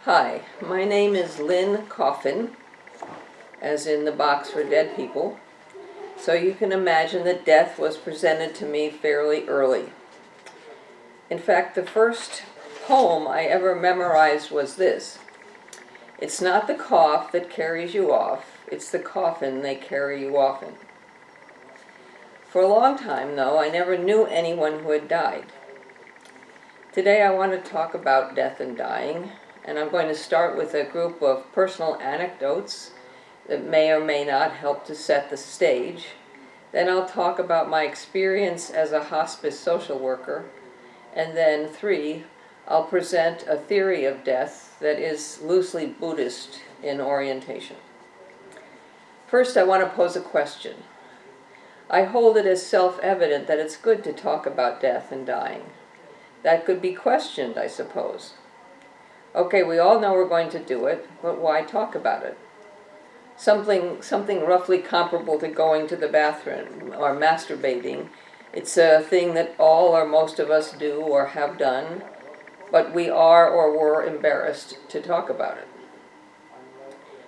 Hi, my name is Lynn Coffin, as in the box for dead people, so you can imagine that death was presented to me fairly early. In fact, the first poem I ever memorized was this: "It's not the cough that carries you off, it's the coffin they carry you off in." For a long time, though, I never knew anyone who had died. Today I want to talk about death and dying, and I'm going to start with a group of personal anecdotes that may or may not help to set the stage. Then I'll talk about my experience as a hospice social worker, and then 3, I'll present a theory of death that is loosely Buddhist in orientation. First, I want to pose a question. I hold it as self-evident that it's good to talk about death and dying. That could be questioned, I suppose. Okay, we all know we're going to do it, but why talk about it? Something roughly comparable to going to the bathroom or masturbating. It's a thing that all or most of us do or have done, but we are or were embarrassed to talk about it.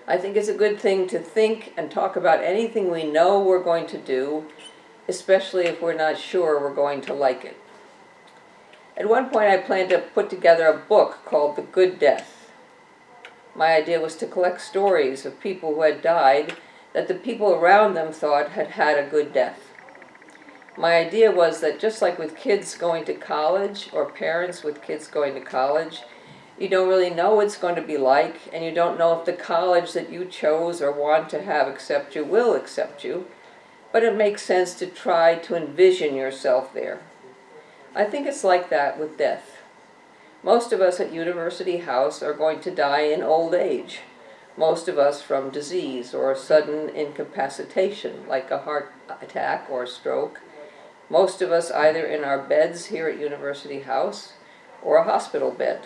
I think it's a good thing to think and talk about anything we know we're going to do, especially if we're not sure we're going to like it. At one point I planned to put together a book called The Good Death. My idea was to collect stories of people who had died that the people around them thought had had a good death. My idea was that just like with kids going to college, or parents with kids going to college, you don't really know what it's going to be like, and you don't know if the college that you chose or want to have accept you will accept you, but it makes sense to try to envision yourself there. I think it's like that with death. Most of us at University House are going to die in old age. Most of us from disease or sudden incapacitation, like a heart attack or stroke. Most of us either in our beds here at University House or a hospital bed.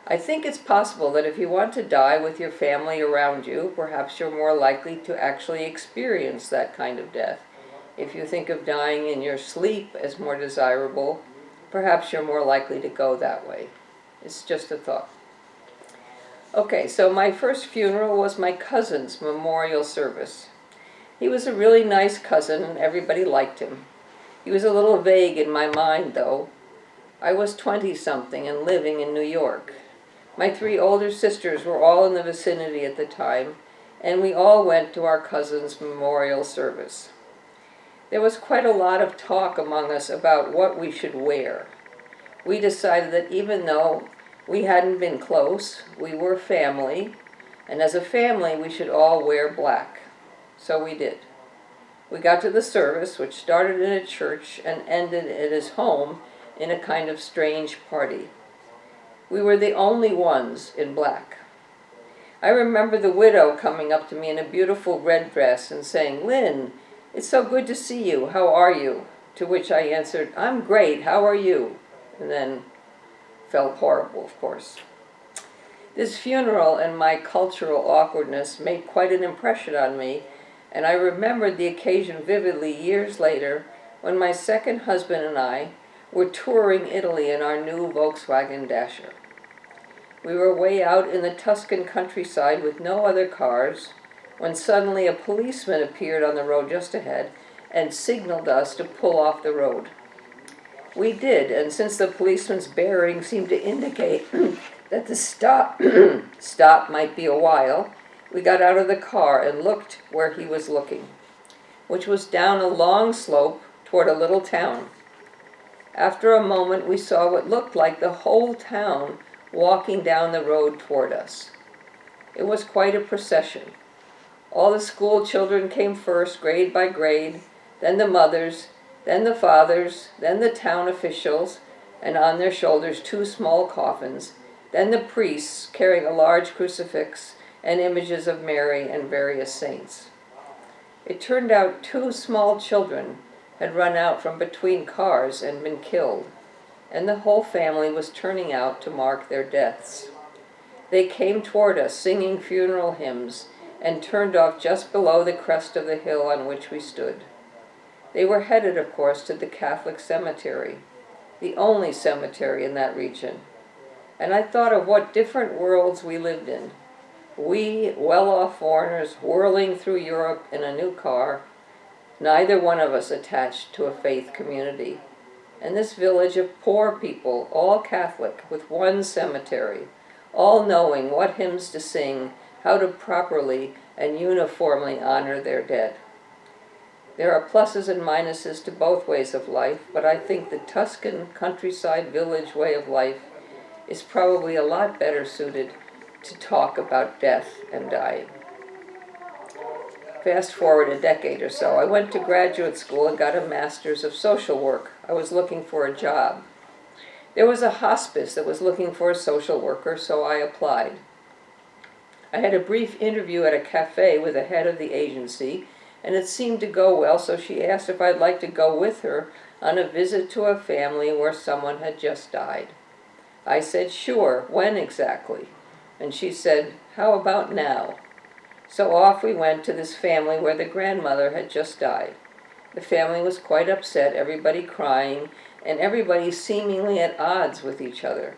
I think it's possible that if you want to die with your family around you, perhaps you're more likely to actually experience that kind of death. If you think of dying in your sleep as more desirable, perhaps you're more likely to go that way. It's just a thought. Okay, so my first funeral was my cousin's memorial service. He was a really nice cousin and everybody liked him. He was a little vague in my mind, though. I was 20-something and living in New York. My 3 older sisters were all in the vicinity at the time, and we all went to our cousin's memorial service. There was quite a lot of talk among us about what we should wear. We decided that even though we hadn't been close, we were family, and as a family we should all wear black. So we did. We got to the service, which started in a church and ended at his home in a kind of strange party. We were the only ones in black. I remember the widow coming up to me in a beautiful red dress and saying, "Lynn, it's so good to see you. How are you?" To which I answered, "I'm great. How are you?" And then felt horrible, of course. This funeral and my cultural awkwardness made quite an impression on me, and I remembered the occasion vividly years later when my second husband and I were touring Italy in our new Volkswagen Dasher. We were way out in the Tuscan countryside with no other cars when suddenly a policeman appeared on the road just ahead and signaled us to pull off the road. We did, and since the policeman's bearing seemed to indicate that the stop might be a while, we got out of the car and looked where he was looking, which was down a long slope toward a little town. After a moment, we saw what looked like the whole town walking down the road toward us. It was quite a procession. All the school children came first, grade by grade, then the mothers, then the fathers, then the town officials, and on their shoulders 2 small coffins, then the priests carrying a large crucifix and images of Mary and various saints. It turned out 2 small children had run out from between cars and been killed, and the whole family was turning out to mark their deaths. They came toward us singing funeral hymns and turned off just below the crest of the hill on which we stood. They were headed, of course, to the Catholic cemetery, the only cemetery in that region. and I thought of what different worlds we lived in. We, well-off foreigners, whirling through Europe in a new car, neither one of us attached to a faith community. And this village of poor people, all Catholic, with one cemetery, all knowing what hymns to sing, how to properly and uniformly honor their dead. There are pluses and minuses to both ways of life, but I think the Tuscan countryside village way of life is probably a lot better suited to talk about death and dying. Fast forward a decade or so, I went to graduate school and got a master's of social work. I was looking for a job. There was a hospice that was looking for a social worker, so I applied. I had a brief interview at a cafe with the head of the agency, and it seemed to go well, so she asked if I'd like to go with her on a visit to a family where someone had just died. I said, sure, when exactly? And she said, how about now? So off we went to this family where the grandmother had just died. The family was quite upset, everybody crying, and everybody seemingly at odds with each other.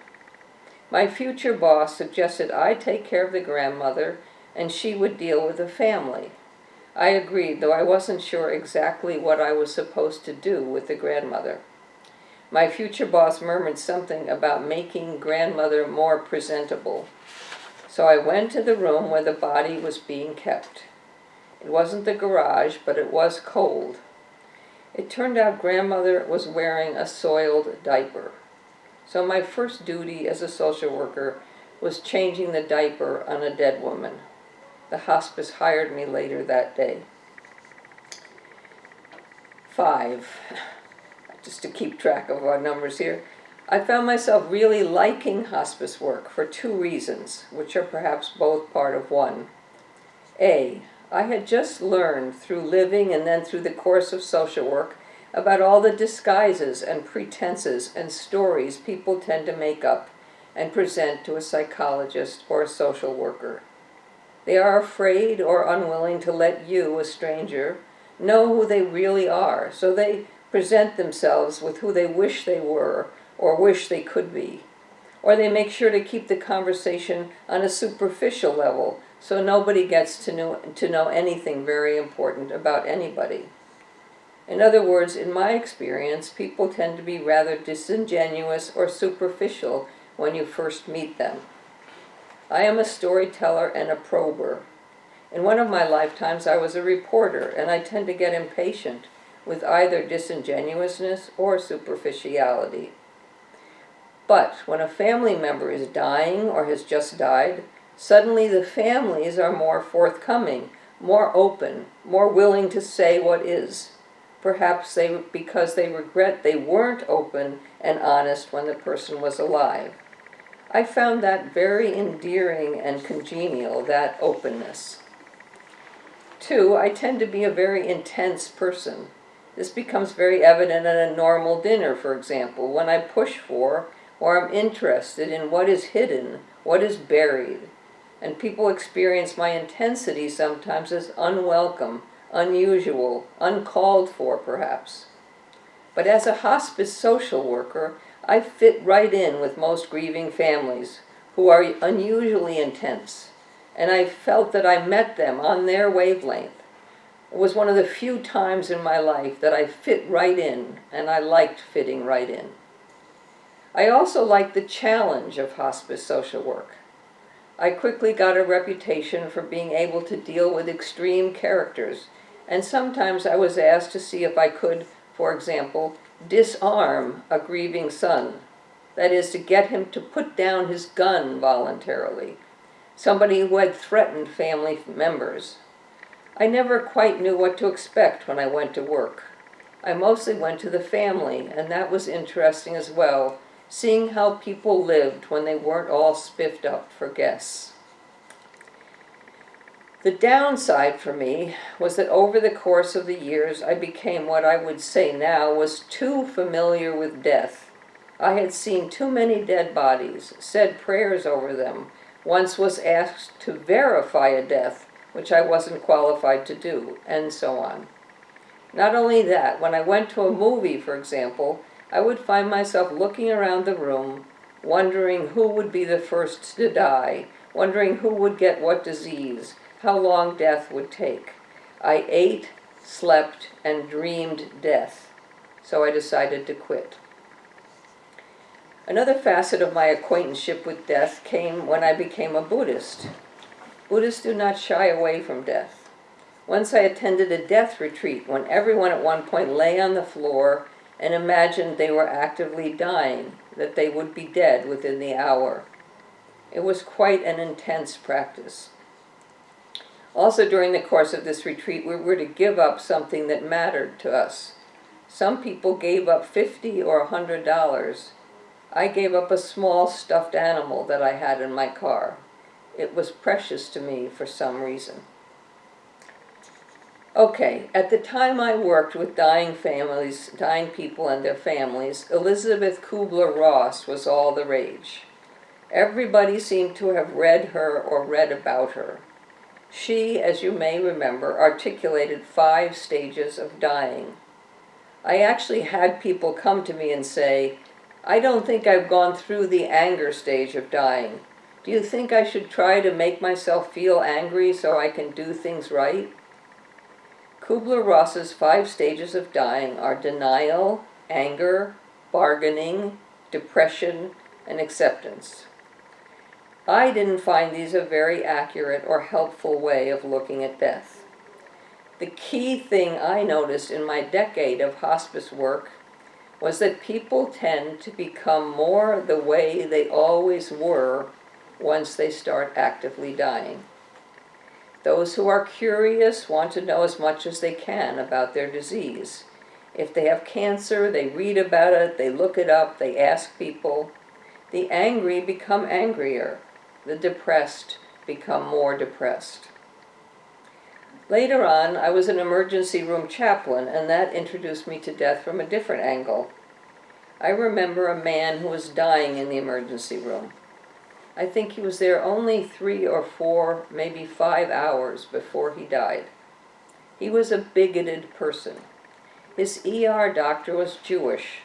My future boss suggested I take care of the grandmother and she would deal with the family. I agreed, though I wasn't sure exactly what I was supposed to do with the grandmother. My future boss murmured something about making grandmother more presentable. So I went to the room where the body was being kept. It wasn't the garage, but it was cold. It turned out grandmother was wearing a soiled diaper. So my first duty as a social worker was changing the diaper on a dead woman. The hospice hired me later that day. 5, just to keep track of our numbers here. I found myself really liking hospice work for 2 reasons, which are perhaps both part of one. A, I had just learned through living and then through the course of social work about all the disguises and pretenses and stories people tend to make up and present to a psychologist or a social worker. They are afraid or unwilling to let you, a stranger, know who they really are, so they present themselves with who they wish they were or wish they could be. Or they make sure to keep the conversation on a superficial level so nobody gets to know anything very important about anybody. In other words, in my experience, people tend to be rather disingenuous or superficial when you first meet them. I am a storyteller and a prober. In one of my lifetimes, I was a reporter, and I tend to get impatient with either disingenuousness or superficiality. But when a family member is dying or has just died, suddenly the families are more forthcoming, more open, more willing to say what is. Perhaps because they regret they weren't open and honest when the person was alive. I found that very endearing and congenial, that openness. 2, I tend to be a very intense person. This becomes very evident at a normal dinner, for example, when I push for or am interested in what is hidden, what is buried. And people experience my intensity sometimes as unwelcome, unusual, uncalled for, perhaps. But as a hospice social worker, I fit right in with most grieving families who are unusually intense, and I felt that I met them on their wavelength. It was one of the few times in my life that I fit right in, and I liked fitting right in. I also liked the challenge of hospice social work. I quickly got a reputation for being able to deal with extreme characters, and sometimes I was asked to see if I could, for example, disarm a grieving son. That is, to get him to put down his gun voluntarily. Somebody who had threatened family members. I never quite knew what to expect when I went to work. I mostly went to the family, and that was interesting as well, seeing how people lived when they weren't all spiffed up for guests. The downside for me was that over the course of the years, I became what I would say now was too familiar with death. I had seen too many dead bodies, said prayers over them, once was asked to verify a death, which I wasn't qualified to do, and so on. Not only that, when I went to a movie, for example, I would find myself looking around the room, wondering who would be the first to die, wondering who would get what disease, how long death would take. I ate, slept, and dreamed death, so I decided to quit. Another facet of my acquaintanceship with death came when I became a Buddhist. Buddhists do not shy away from death. Once I attended a death retreat when everyone at one point lay on the floor and imagined they were actively dying, that they would be dead within the hour. It was quite an intense practice. Also, during the course of this retreat, we were to give up something that mattered to us. Some people gave up $50 or $100. I gave up a small stuffed animal that I had in my car. It was precious to me for some reason. Okay, at the time I worked with dying people and their families, Elizabeth Kubler-Ross was all the rage. Everybody seemed to have read her or read about her. She, as you may remember, articulated 5 stages of dying. I actually had people come to me and say, "I don't think I've gone through the anger stage of dying. Do you think I should try to make myself feel angry so I can do things right?" Kubler-Ross's 5 stages of dying are denial, anger, bargaining, depression, and acceptance. I didn't find these a very accurate or helpful way of looking at death. The key thing I noticed in my decade of hospice work was that people tend to become more the way they always were once they start actively dying. Those who are curious want to know as much as they can about their disease. If they have cancer, they read about it, they look it up, they ask people. The angry become angrier. The depressed become more depressed. Later on, I was an emergency room chaplain, and that introduced me to death from a different angle. I remember a man who was dying in the emergency room. I think he was there only 3 or 4, maybe 5 hours before he died. He was a bigoted person. His ER doctor was Jewish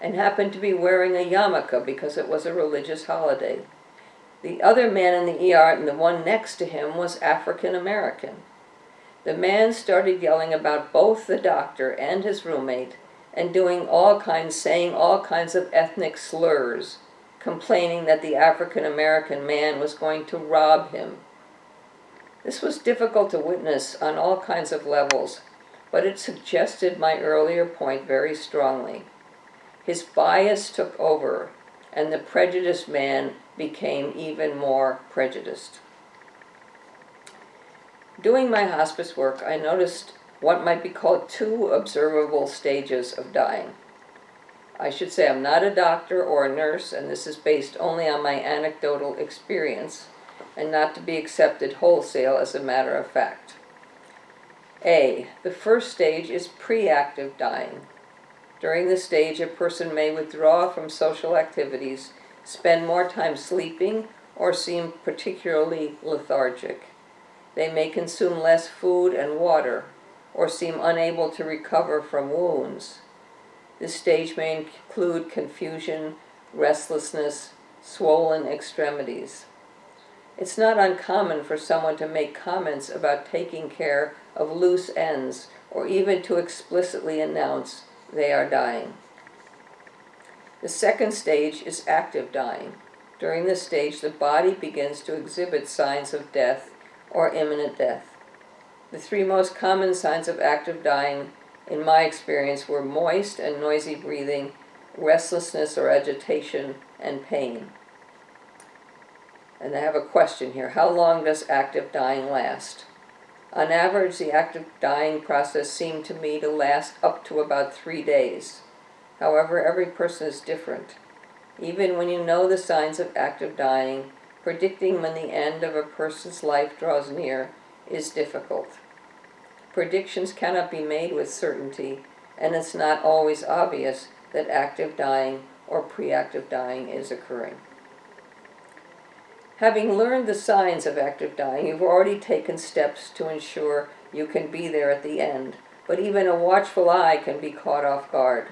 and happened to be wearing a yarmulke because it was a religious holiday. The other man in the ER and the one next to him was African American. The man started yelling about both the doctor and his roommate and saying all kinds of ethnic slurs, complaining that the African American man was going to rob him. This was difficult to witness on all kinds of levels, but it suggested my earlier point very strongly. His bias took over, and the prejudiced man became even more prejudiced. Doing my hospice work, I noticed what might be called 2 observable stages of dying. I should say I'm not a doctor or a nurse, and this is based only on my anecdotal experience, and not to be accepted wholesale as a matter of fact. A. The first stage is pre-active dying. During this stage, a person may withdraw from social activities, spend more time sleeping, or seem particularly lethargic. They may consume less food and water, or seem unable to recover from wounds. This stage may include confusion, restlessness, swollen extremities. It's not uncommon for someone to make comments about taking care of loose ends, or even to explicitly announce they are dying. The second stage is active dying. During this stage, the body begins to exhibit signs of death or imminent death. The 3 most common signs of active dying, in my experience, were moist and noisy breathing, restlessness or agitation, and pain. And I have a question here. How long does active dying last? On average, the active dying process seemed to me to last up to about 3 days. However, every person is different. Even when you know the signs of active dying, predicting when the end of a person's life draws near is difficult. Predictions cannot be made with certainty, and it's not always obvious that active dying or pre-active dying is occurring. Having learned the signs of active dying, you've already taken steps to ensure you can be there at the end, but even a watchful eye can be caught off guard.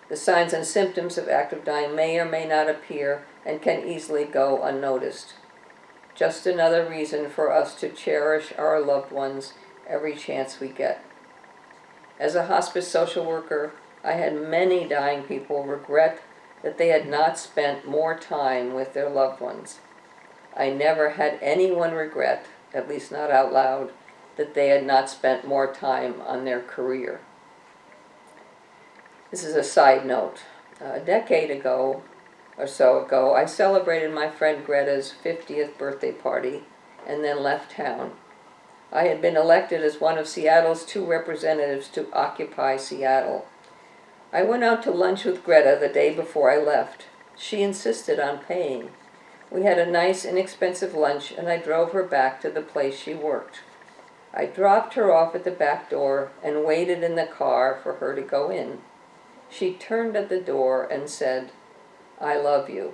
The signs and symptoms of active dying may or may not appear and can easily go unnoticed. Just another reason for us to cherish our loved ones every chance we get. As a hospice social worker, I had many dying people regret that they had not spent more time with their loved ones. I never had anyone regret, at least not out loud, that they had not spent more time on their career. This is a side note. A decade ago, or so ago, I celebrated my friend Greta's 50th birthday party and then left town. I had been elected as one of Seattle's 2 representatives to Occupy Seattle. I went out to lunch with Greta the day before I left. She insisted on paying. We had a nice, inexpensive lunch, and I drove her back to the place she worked. I dropped her off at the back door and waited in the car for her to go in. She turned at the door and said, "I love you."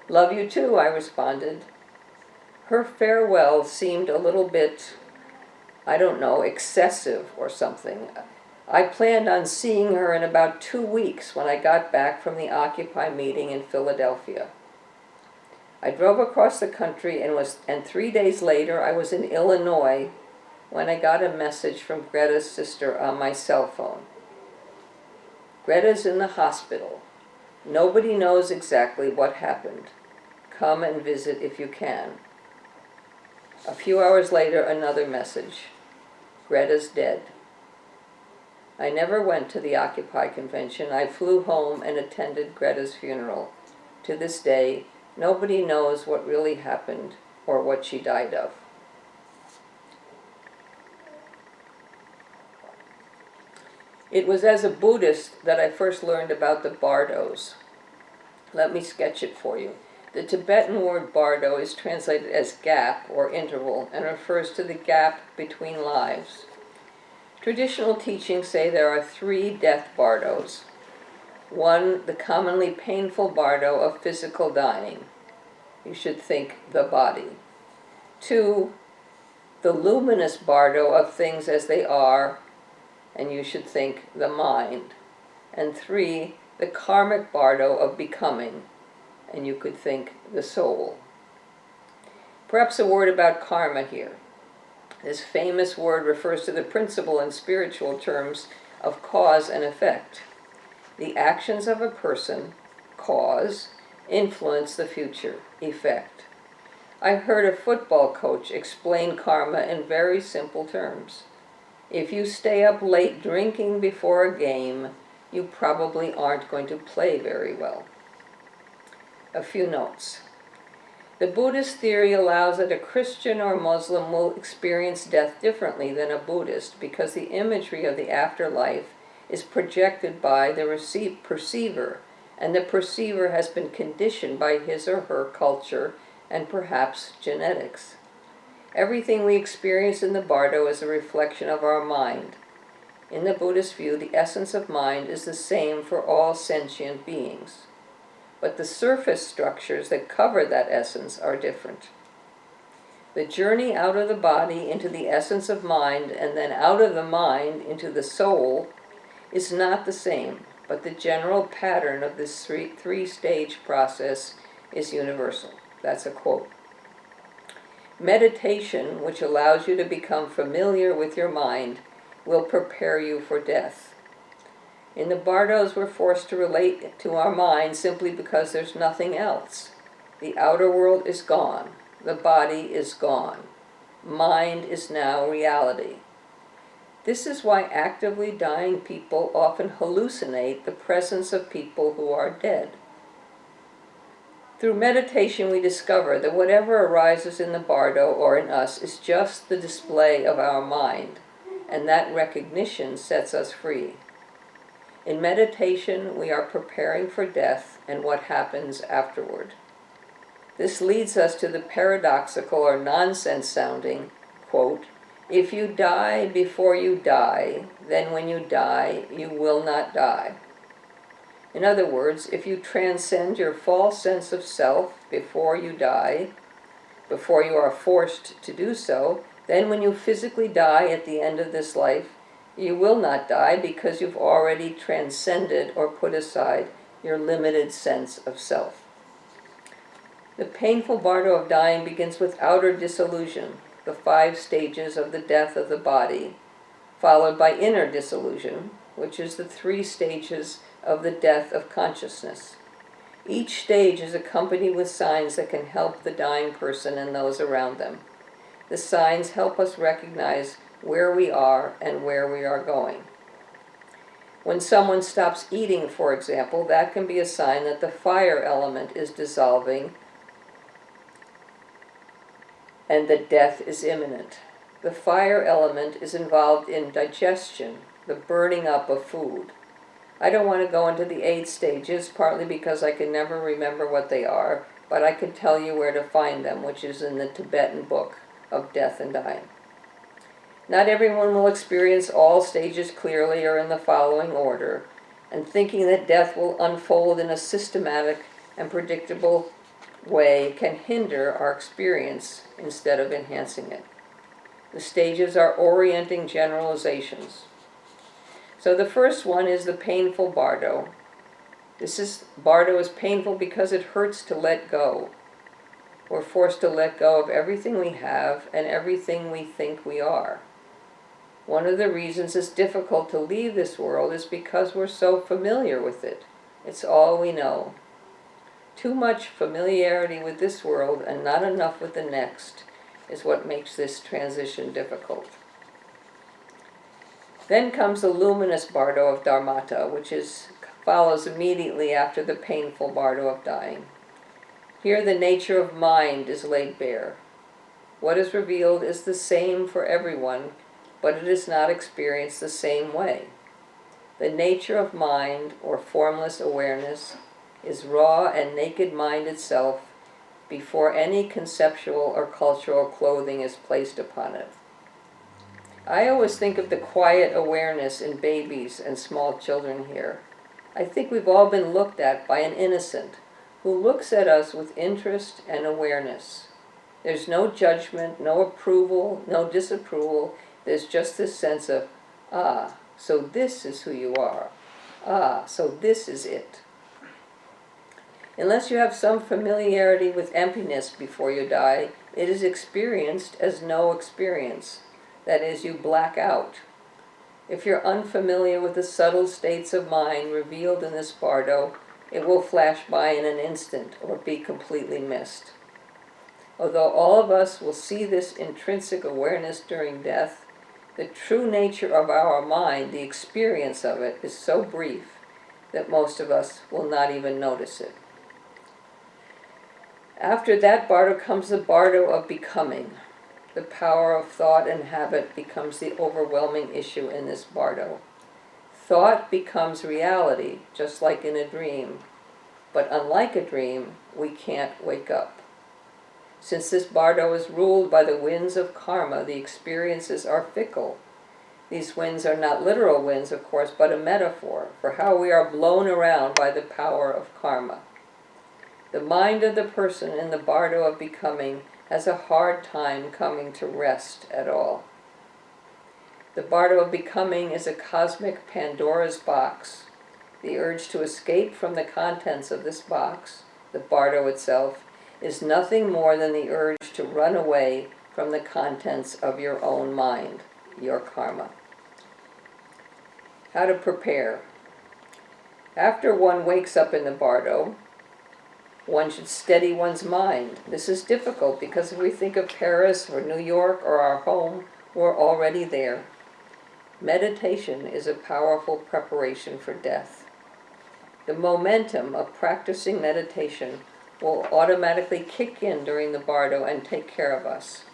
"Love you too," I responded. Her farewell seemed a little bit, excessive or something. I planned on seeing her in about 2 weeks when I got back from the Occupy meeting in Philadelphia. I drove across the country and 3 days later I was in Illinois when I got a message from Greta's sister on my cell phone. "Greta's in the hospital. Nobody knows exactly what happened. Come and visit if you can." A few hours later, another message. "Greta's dead." I never went to the Occupy convention. I flew home and attended Greta's funeral. To this day, nobody knows what really happened or what she died of. It was as a Buddhist that I first learned about the bardos. Let me sketch it for you. The Tibetan word bardo is translated as gap or interval and refers to the gap between lives. Traditional teachings say there are 3 death bardos. 1, the commonly painful bardo of physical dying. You should think the body. 2, the luminous bardo of things as they are, and you should think the mind. And 3, the karmic bardo of becoming, and you could think the soul. Perhaps a word about karma here. This famous word refers to the principle in spiritual terms of cause and effect. The actions of a person, cause, influence the future, effect. I heard a football coach explain karma in very simple terms. If you stay up late drinking before a game, you probably aren't going to play very well. A few notes. The Buddhist theory allows that a Christian or Muslim will experience death differently than a Buddhist because the imagery of the afterlife is projected by the perceiver, and the perceiver has been conditioned by his or her culture and perhaps genetics. Everything we experience in the bardo is a reflection of our mind. In the Buddhist view, the essence of mind is the same for all sentient beings. But the surface structures that cover that essence are different. The journey out of the body into the essence of mind and then out of the mind into the soul is not the same, but the general pattern of this three-stage process is universal. That's a quote. Meditation, which allows you to become familiar with your mind, will prepare you for death. In the bardos, we're forced to relate to our mind simply because there's nothing else. The outer world is gone. The body is gone. Mind is now reality. This is why actively dying people often hallucinate the presence of people who are dead. Through meditation, we discover that whatever arises in the bardo or in us is just the display of our mind, and that recognition sets us free. In meditation, we are preparing for death and what happens afterward. This leads us to the paradoxical or nonsense-sounding, quote, "If you die before you die, then when you die, you will not die." In other words, if you transcend your false sense of self before you die, before you are forced to do so, then when you physically die at the end of this life, you will not die because you've already transcended or put aside your limited sense of self. The painful bardo of dying begins with outer dissolution, the 5 stages of the death of the body, followed by inner dissolution, which is the 3 stages of the death of consciousness. Each stage is accompanied with signs that can help the dying person and those around them. The signs help us recognize where we are and where we are going. When someone stops eating, for example, that can be a sign that the fire element is dissolving and that death is imminent. The fire element is involved in digestion, the burning up of food. I don't want to go into the 8 stages, partly because I can never remember what they are, but I can tell you where to find them, which is in the Tibetan book of Death and Dying. Not everyone will experience all stages clearly or in the following order, and thinking that death will unfold in a systematic and predictable way can hinder our experience instead of enhancing it. The stages are orienting generalizations. So the first one is the painful bardo. Bardo is painful because it hurts to let go. We're forced to let go of everything we have and everything we think we are. One of the reasons it's difficult to leave this world is because we're so familiar with it. It's all we know. Too much familiarity with this world and not enough with the next is what makes this transition difficult. Then comes the luminous bardo of dharmata, which follows immediately after the painful bardo of dying. Here the nature of mind is laid bare. What is revealed is the same for everyone, but it is not experienced the same way. The nature of mind, or formless awareness, is raw and naked mind itself before any conceptual or cultural clothing is placed upon it. I always think of the quiet awareness in babies and small children here. I think we've all been looked at by an innocent who looks at us with interest and awareness. There's no judgment, no approval, no disapproval. There's just this sense of, so this is who you are. So this is it. Unless you have some familiarity with emptiness before you die, it is experienced as no experience. That is, you black out. If you're unfamiliar with the subtle states of mind revealed in this bardo, it will flash by in an instant or be completely missed. Although all of us will see this intrinsic awareness during death, the true nature of our mind, the experience of it, is so brief that most of us will not even notice it. After that bardo comes the bardo of becoming. The power of thought and habit becomes the overwhelming issue in this bardo. Thought becomes reality, just like in a dream. But unlike a dream, we can't wake up. Since this bardo is ruled by the winds of karma, the experiences are fickle. These winds are not literal winds, of course, but a metaphor for how we are blown around by the power of karma. The mind of the person in the bardo of becoming has a hard time coming to rest at all. The bardo of becoming is a cosmic Pandora's box. The urge to escape from the contents of this box, the bardo itself, is nothing more than the urge to run away from the contents of your own mind, your karma. How to prepare. After one wakes up in the bardo, one should steady one's mind. This is difficult because if we think of Paris or New York or our home, we're already there. Meditation is a powerful preparation for death. The momentum of practicing meditation will automatically kick in during the bardo and take care of us.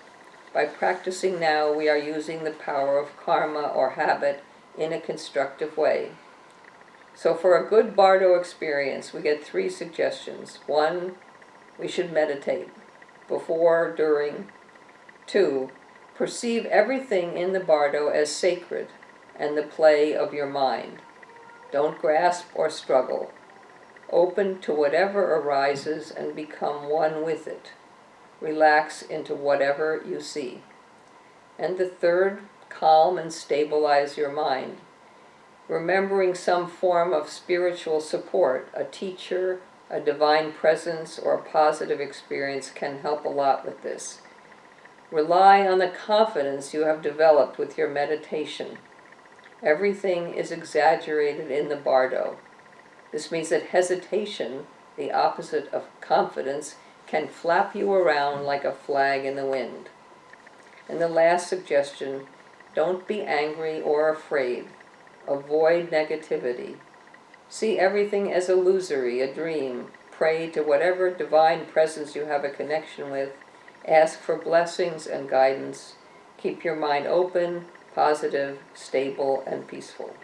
By practicing now, we are using the power of karma or habit in a constructive way. So for a good bardo experience, we get 3 suggestions. 1, we should meditate, before, during. 2, perceive everything in the bardo as sacred and the play of your mind. Don't grasp or struggle. Open to whatever arises and become one with it. Relax into whatever you see. And the 3rd, calm and stabilize your mind. Remembering some form of spiritual support, a teacher, a divine presence, or a positive experience can help a lot with this. Rely on the confidence you have developed with your meditation. Everything is exaggerated in the bardo. This means that hesitation, the opposite of confidence, can flap you around like a flag in the wind. And the last suggestion, don't be angry or afraid. Avoid negativity. See everything as illusory, a dream. Pray to whatever divine presence you have a connection with. Ask for blessings and guidance. Keep your mind open, positive, stable, and peaceful.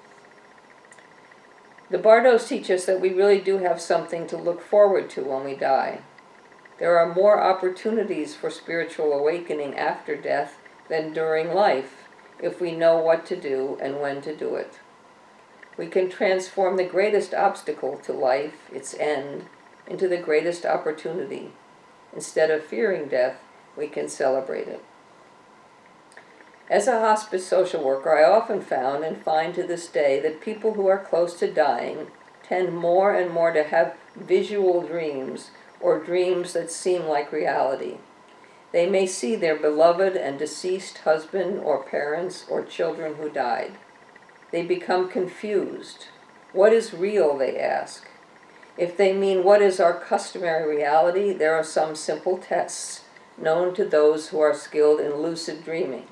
The bardos teach us that we really do have something to look forward to when we die. There are more opportunities for spiritual awakening after death than during life, if we know what to do and when to do it. We can transform the greatest obstacle to life, its end, into the greatest opportunity. Instead of fearing death, we can celebrate it. As a hospice social worker, I often found and find to this day that people who are close to dying tend more and more to have visual dreams, or dreams that seem like reality. They may see their beloved and deceased husband or parents or children who died. They become confused. What is real, they ask. If they mean what is our customary reality, there are some simple tests known to those who are skilled in lucid dreaming.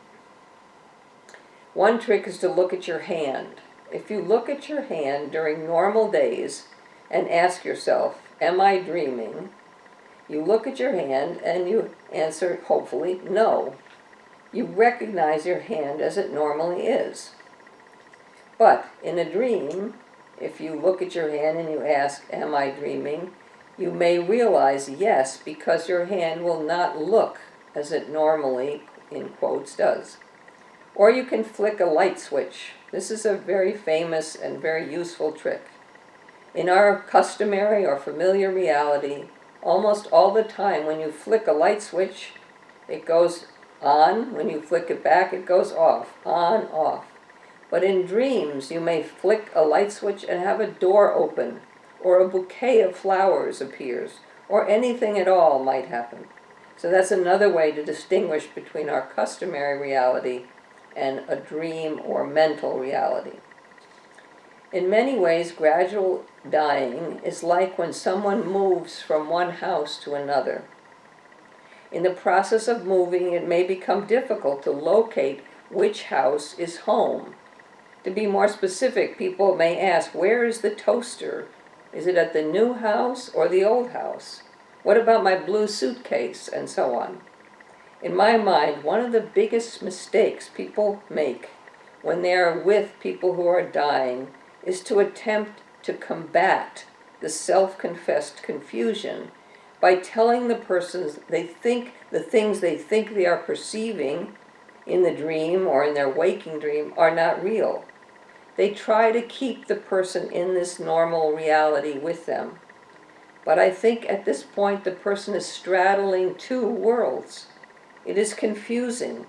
One trick is to look at your hand. If you look at your hand during normal days and ask yourself, am I dreaming? You look at your hand and you answer, hopefully, no. You recognize your hand as it normally is. But in a dream, if you look at your hand and you ask, am I dreaming? You may realize yes, because your hand will not look as it normally, in quotes, does. Or you can flick a light switch. This is a very famous and very useful trick. In our customary or familiar reality, almost all the time when you flick a light switch, it goes on. When you flick it back, it goes off, on, off. But in dreams, you may flick a light switch and have a door open, or a bouquet of flowers appears, or anything at all might happen. So that's another way to distinguish between our customary reality and a dream or mental reality. In many ways, gradual dying is like when someone moves from one house to another. In the process of moving, it may become difficult to locate which house is home. To be more specific, people may ask, where is the toaster? Is it at the new house or the old house? What about my blue suitcase? And so on. In my mind, one of the biggest mistakes people make when they are with people who are dying is to attempt to combat the self-confessed confusion by telling the persons the things they think they are perceiving in the dream or in their waking dream are not real. They try to keep the person in this normal reality with them. But I think at this point the person is straddling two worlds. It is confusing,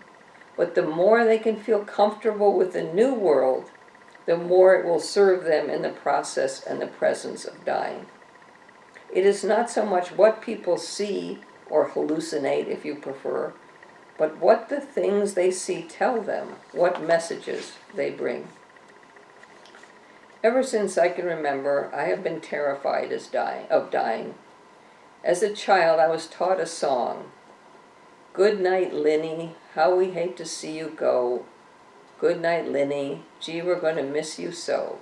but the more they can feel comfortable with the new world, the more it will serve them in the process and the presence of dying. It is not so much what people see or hallucinate, if you prefer, but what the things they see tell them, what messages they bring. Ever since I can remember, I have been terrified of dying. As a child, I was taught a song. Good night, Linny, how we hate to see you go. Good night, Linny, gee, we're going to miss you so.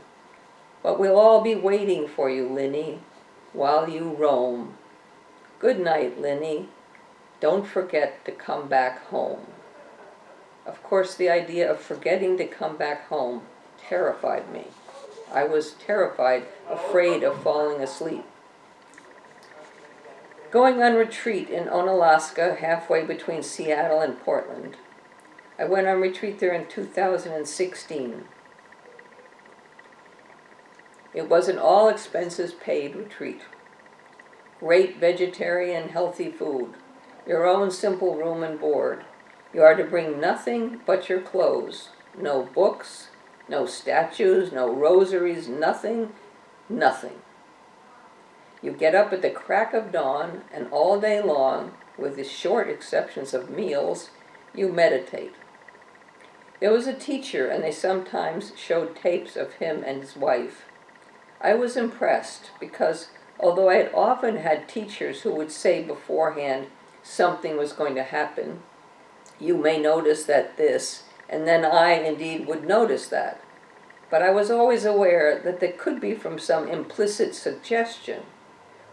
But we'll all be waiting for you, Linny, while you roam. Good night, Linny, don't forget to come back home. Of course, the idea of forgetting to come back home terrified me. I was terrified, afraid of falling asleep. Going on retreat in Onalaska, halfway between Seattle and Portland. I went on retreat there in 2016. It was an all-expenses-paid retreat. Great vegetarian, healthy food. Your own simple room and board. You are to bring nothing but your clothes. No books, no statues, no rosaries, nothing, nothing. You get up at the crack of dawn, and all day long, with the short exceptions of meals, you meditate. There was a teacher, and they sometimes showed tapes of him and his wife. I was impressed because although I had often had teachers who would say beforehand something was going to happen, you may notice that this, and then I indeed would notice that. But I was always aware that there could be from some implicit suggestion.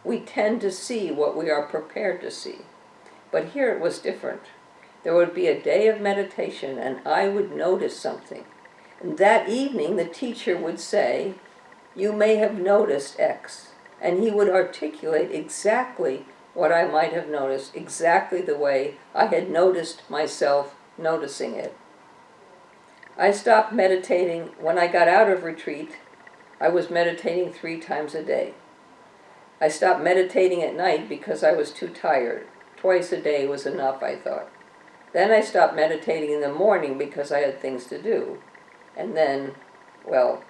We tend to see what we are prepared to see. But here it was different. There would be a day of meditation and I would notice something. And that evening the teacher would say, "You may have noticed X." And he would articulate exactly what I might have noticed, exactly the way I had noticed myself noticing it. I stopped meditating. When I got out of retreat, I was meditating 3 times a day. I stopped meditating at night because I was too tired. Twice a day was enough, I thought. Then I stopped meditating in the morning because I had things to do. And then, well,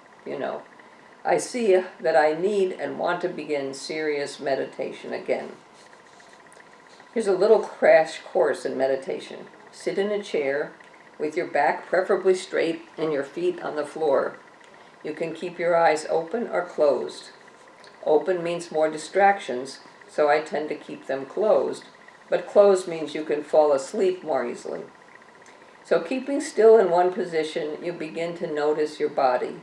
I see that I need and want to begin serious meditation again. Here's a little crash course in meditation. Sit in a chair with your back preferably straight and your feet on the floor. You can keep your eyes open or closed. Open means more distractions, so I tend to keep them closed, but closed means you can fall asleep more easily. So keeping still in one position, you begin to notice your body.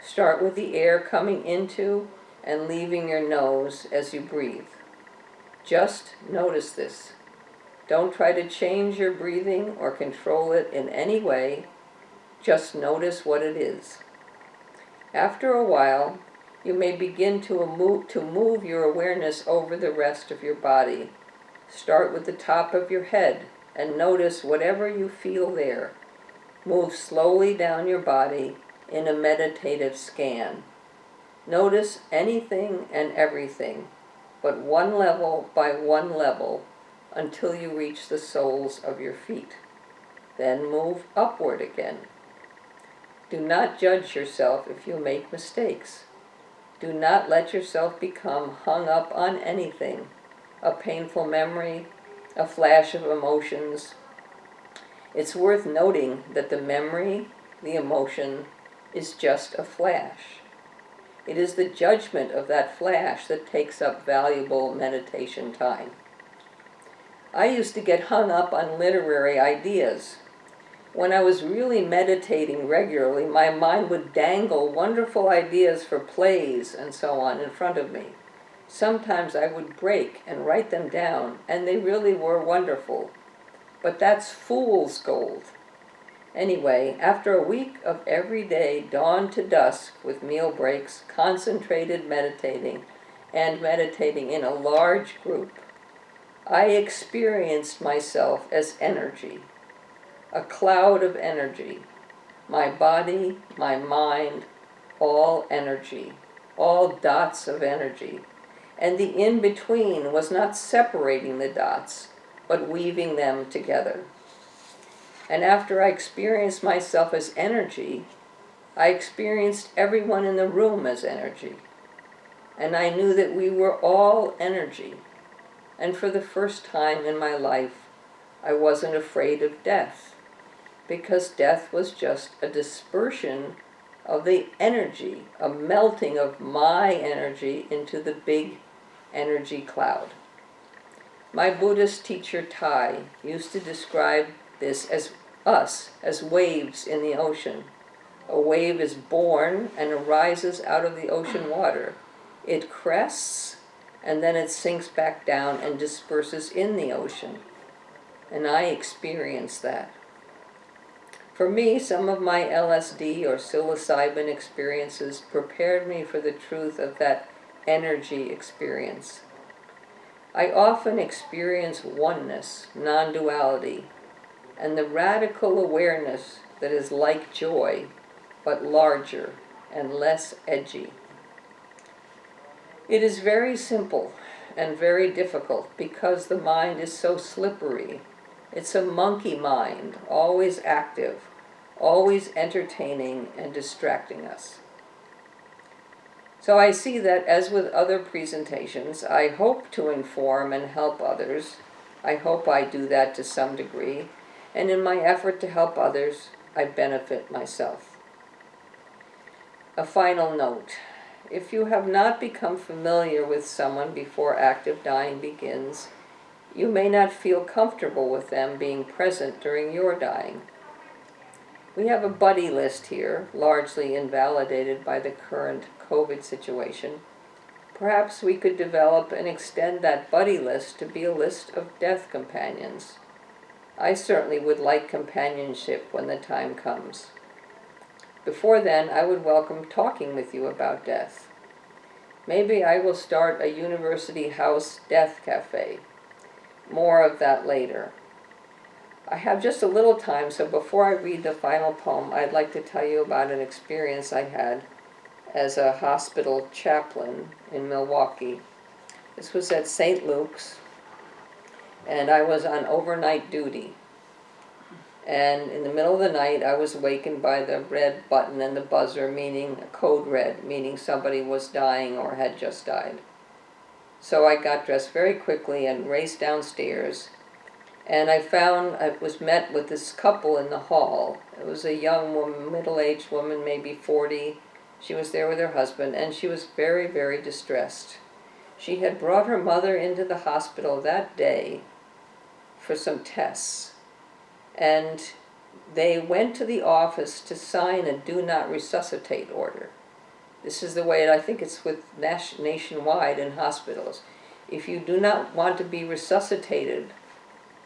Start with the air coming into and leaving your nose as you breathe. Just notice this. Don't try to change your breathing or control it in any way. Just notice what it is. After a while, you may begin to move your awareness over the rest of your body. Start with the top of your head and notice whatever you feel there. Move slowly down your body in a meditative scan. Notice anything and everything, but one level by one level, until you reach the soles of your feet. Then move upward again. Do not judge yourself if you make mistakes. Do not let yourself become hung up on anything, a painful memory, a flash of emotions. It's worth noting that the memory, the emotion, is just a flash. It is the judgment of that flash that takes up valuable meditation time. I used to get hung up on literary ideas. When I was really meditating regularly, my mind would dangle wonderful ideas for plays and so on in front of me. Sometimes I would break and write them down, and they really were wonderful. But that's fool's gold. Anyway, after a week of every day, dawn to dusk, with meal breaks, concentrated meditating, and meditating in a large group, I experienced myself as energy, a cloud of energy. My body, my mind, all energy, all dots of energy. And the in-between was not separating the dots, but weaving them together. And after I experienced myself as energy, I experienced everyone in the room as energy. And I knew that we were all energy. And for the first time in my life, I wasn't afraid of death, because death was just a dispersion of the energy, a melting of my energy into the big energy cloud. My Buddhist teacher Tai used to describe this as us, as waves in the ocean. A wave is born and arises out of the ocean water. It crests, and then it sinks back down and disperses in the ocean. And I experienced that. For me, some of my LSD or psilocybin experiences prepared me for the truth of that energy experience. I often experience oneness, non-duality, and the radical awareness that is like joy, but larger and less edgy. It is very simple and very difficult because the mind is so slippery. It's a monkey mind, always active, always entertaining and distracting us. So I see that, as with other presentations, I hope to inform and help others. I hope I do that to some degree. And in my effort to help others, I benefit myself. A final note. If you have not become familiar with someone before active dying begins, you may not feel comfortable with them being present during your dying. We have a buddy list here, largely invalidated by the current COVID situation. Perhaps we could develop and extend that buddy list to be a list of death companions. I certainly would like companionship when the time comes. Before then, I would welcome talking with you about death. Maybe I will start a University House death cafe. More of that later. I have just a little time, so before I read the final poem, I'd like to tell you about an experience I had as a hospital chaplain in Milwaukee. This was at St. Luke's, and I was on overnight duty. And in the middle of the night, I was awakened by the red button and the buzzer, meaning code red, meaning somebody was dying or had just died. So I got dressed very quickly and raced downstairs. And I was met with this couple in the hall. It was a young woman, middle-aged woman, maybe 40. She was there with her husband, and she was very, very distressed. She had brought her mother into the hospital that day for some tests. And they went to the office to sign a do not resuscitate order. This is the way I think it's with nationwide in hospitals. If you do not want to be resuscitated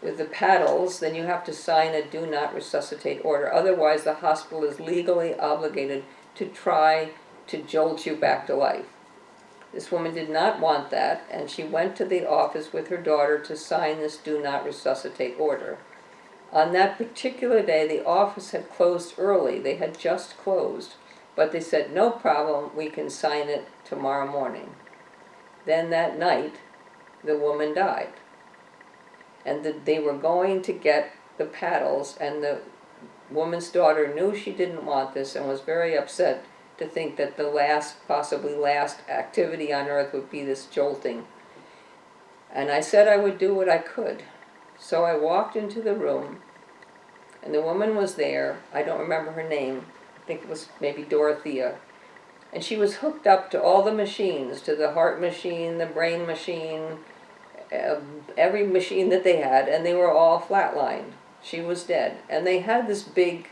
with the paddles, then you have to sign a do not resuscitate order. Otherwise, the hospital is legally obligated to try to jolt you back to life. This woman did not want that, and she went to the office with her daughter to sign this do not resuscitate order. On that particular day, the office had closed early. They had just closed. But they said, no problem, we can sign it tomorrow morning. Then that night, the woman died. And they were going to get the paddles, and the woman's daughter knew she didn't want this and was very upset to think that the possibly last activity on earth would be this jolting. And I said I would do what I could. So I walked into the room, and the woman was there. I don't remember her name. I think it was maybe Dorothea. And she was hooked up to all the machines, to the heart machine, the brain machine, every machine that they had, and they were all flatlined. She was dead. And they had this big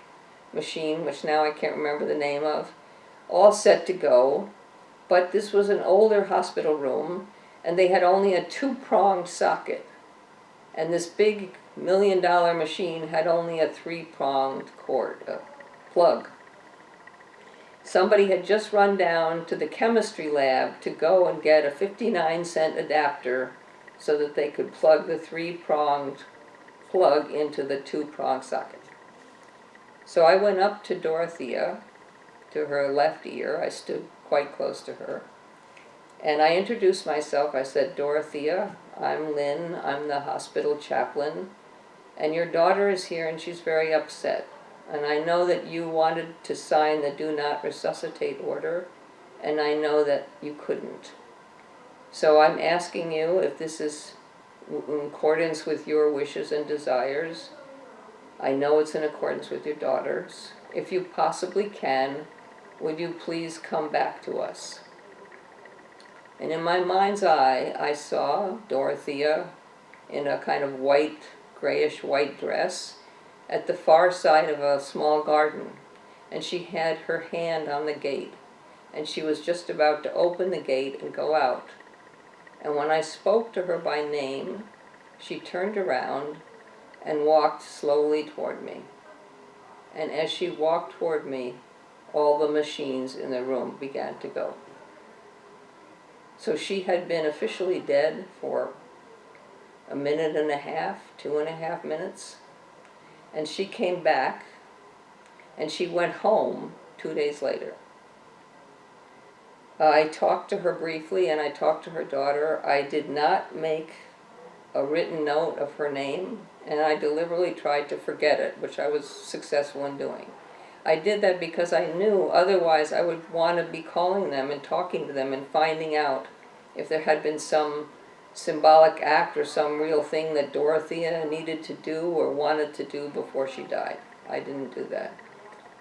machine, which now I can't remember the name of, all set to go. But this was an older hospital room, and they had only a 2-pronged socket. And this big $1 million machine had only a 3-pronged plug. Somebody had just run down to the chemistry lab to go and get a 59-cent adapter so that they could plug the 3-pronged plug into the 2-pronged socket. So I went up to Dorothea, to her left ear. I stood quite close to her. And I introduced myself. I said, Dorothea, I'm Lynn. I'm the hospital chaplain. And your daughter is here, and she's very upset. And I know that you wanted to sign the do not resuscitate order, and I know that you couldn't. So I'm asking you if this is in accordance with your wishes and desires. I know it's in accordance with your daughter's. If you possibly can, would you please come back to us? And in my mind's eye, I saw Dorothea in a kind of grayish-white dress at the far side of a small garden. And she had her hand on the gate. And she was just about to open the gate and go out. And when I spoke to her by name, she turned around and walked slowly toward me. And as she walked toward me, all the machines in the room began to go. So she had been officially dead for 1.5 minutes, 2.5 minutes. And she came back, and she went home 2 days later. I talked to her briefly, and I talked to her daughter. I did not make a written note of her name, and I deliberately tried to forget it, which I was successful in doing. I did that because I knew otherwise I would want to be calling them and talking to them and finding out if there had been some symbolic act or some real thing that Dorothea needed to do or wanted to do before she died. I didn't do that.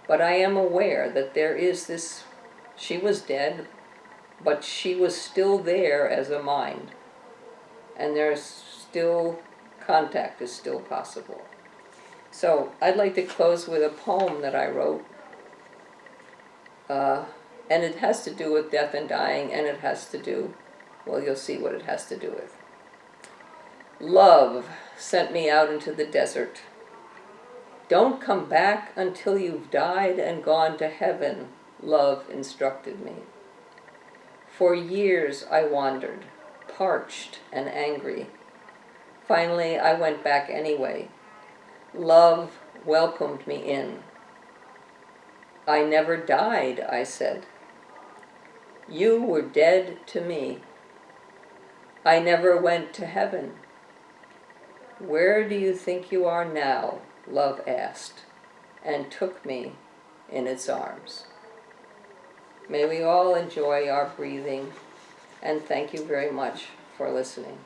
But I am aware that there is this, she was dead, but she was still there as a mind. And there's still, contact is still possible. So I'd like to close with a poem that I wrote. And it has to do with death and dying, and it has to do, well, you'll see what it has to do with. Love sent me out into the desert. Don't come back until you've died and gone to heaven, love instructed me. For years I wandered, parched and angry. Finally, I went back anyway. Love welcomed me in. I never died, I said. You were dead to me. I never went to heaven. Where do you think you are now? Love asked, and took me in its arms. May we all enjoy our breathing, and thank you very much for listening.